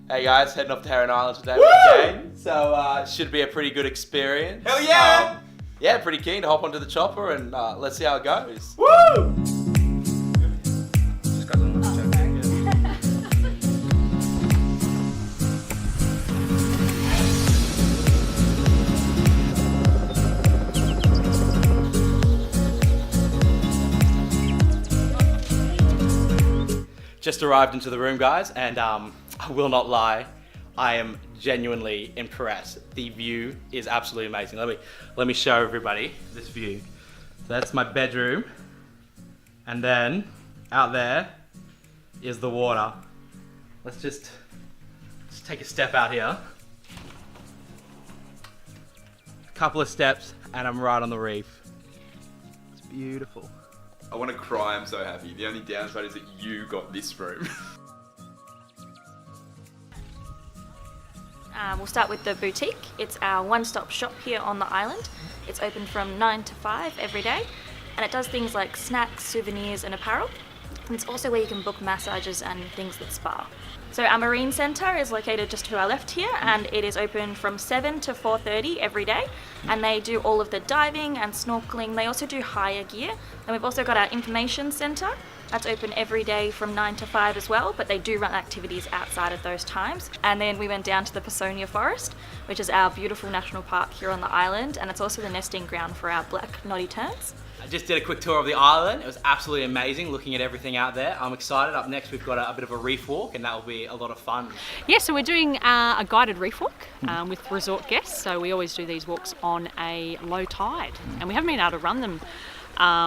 Hey guys, heading off to Heron Island today Woo! with Jane. So should be a pretty good experience. Hell yeah! Yeah, pretty keen to hop onto the chopper and let's see how it goes. Woo! Just arrived into the room, guys, and I will not lie, I am genuinely impressed. The view is absolutely amazing. Let me show everybody this view. So that's my bedroom, and then out there is the water. Let's just take a step out here. A couple of steps, and I'm right on the reef. It's beautiful. I want to cry, I'm so happy. The only downside is that you got this room. We'll start with the boutique. It's our one-stop shop here on the island. It's open from 9 to 5 every day, and it does things like snacks, souvenirs and apparel. And it's also where you can book massages and things that spa. So our marine centre is located just to our left here, and it is open from 7 to 4:30 every day, and they do all of the diving and snorkeling. They also do hire gear, and we've also got our information centre. That's open every day from 9 to 5 as well, but they do run activities outside of those times. And then we went down to the Personia Forest, which is our beautiful national park here on the island, and it's also the nesting ground for our black knotty terns. I just did a quick tour of the island. It was absolutely amazing looking at everything out there. I'm excited. Up next we've got a bit of a reef walk, and that will be a lot of fun. Yeah, so we're doing a guided reef walk with resort guests. So we always do these walks on a low tide, and we haven't been able to run them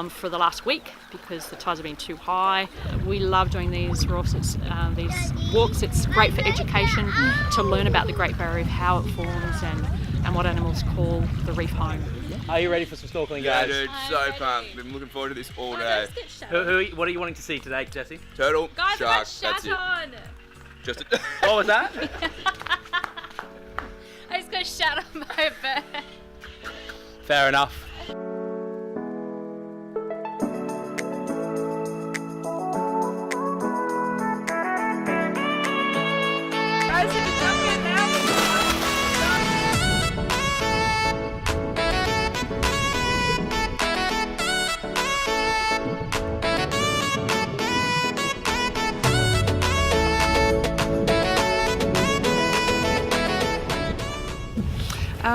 for the last week because the tides have been too high. We love doing these walks. These walks. It's great for education to learn about the Great Barrier Reef, how it forms, and what animals call the reef home. Are you ready for some snorkeling, Yeah, guys? dude, so pumped. Been looking forward to this all day. What are you wanting to see today, Jesse? Turtle, Guys, shark, I got that's shat it. on. Just What was that? I just got shat on by a bird. Fair enough. Guys, have you jumped in now?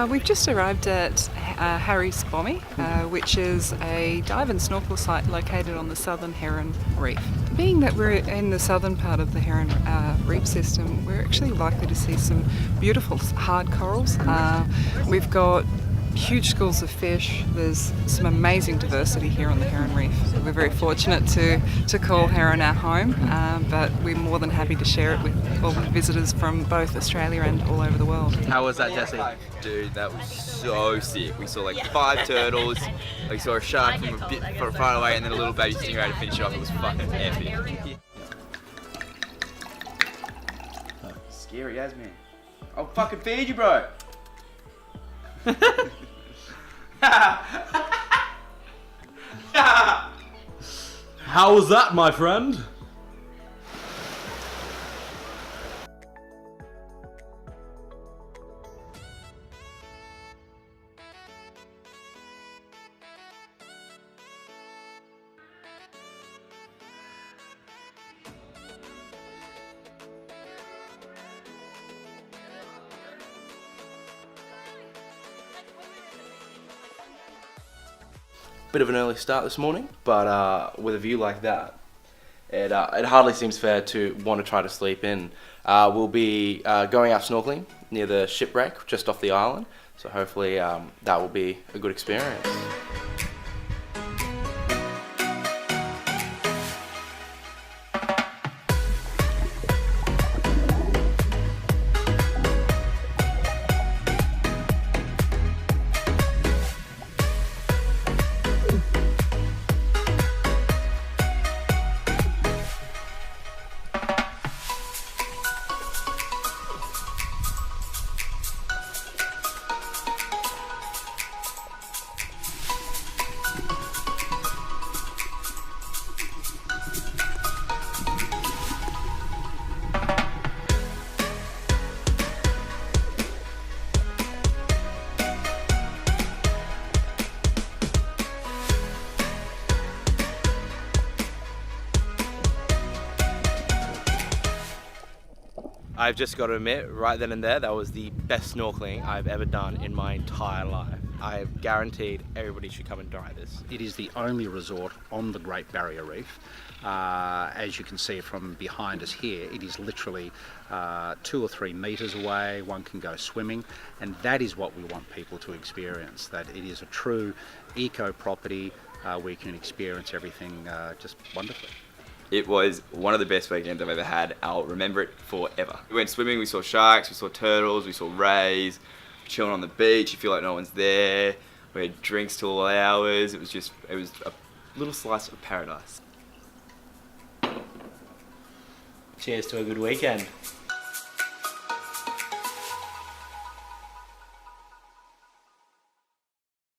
We've just arrived at Harry's Bommy, which is a dive and snorkel site located on the southern Heron Reef. Being that we're in the southern part of the Heron Reef system, we're actually likely to see some beautiful hard corals. We've got huge schools of fish. There's some amazing diversity here on the Heron Reef. We're very fortunate to call Heron our home, but we're more than happy to share it with all the visitors from both Australia and all over the world. How was that, Jesse? Dude, that was so sick. We saw like 5 turtles, we saw a shark from a bit far away, and then a little baby stingray to finish it off. It was fucking epic. Scary as man. I'll fucking feed you, bro. How was that, my friend? Bit of an early start this morning, but with a view like that, it hardly seems fair to want to try to sleep in. We'll be going out snorkeling near the shipwreck just off the island, so hopefully that will be a good experience. I've just got to admit, right then and there, that was the best snorkeling I've ever done in my entire life. I've guaranteed everybody should come and try this. It is the only resort on the Great Barrier Reef. As you can see from behind us here, it is literally 2 or 3 metres away. One can go swimming, and that is what we want people to experience, that it is a true eco property where you can experience everything just wonderfully. It was one of the best weekends I've ever had. I'll remember it forever. We went swimming, we saw sharks, we saw turtles, we saw rays, chilling on the beach, you feel like no one's there. We had drinks till all hours. It was a little slice of paradise. Cheers to a good weekend.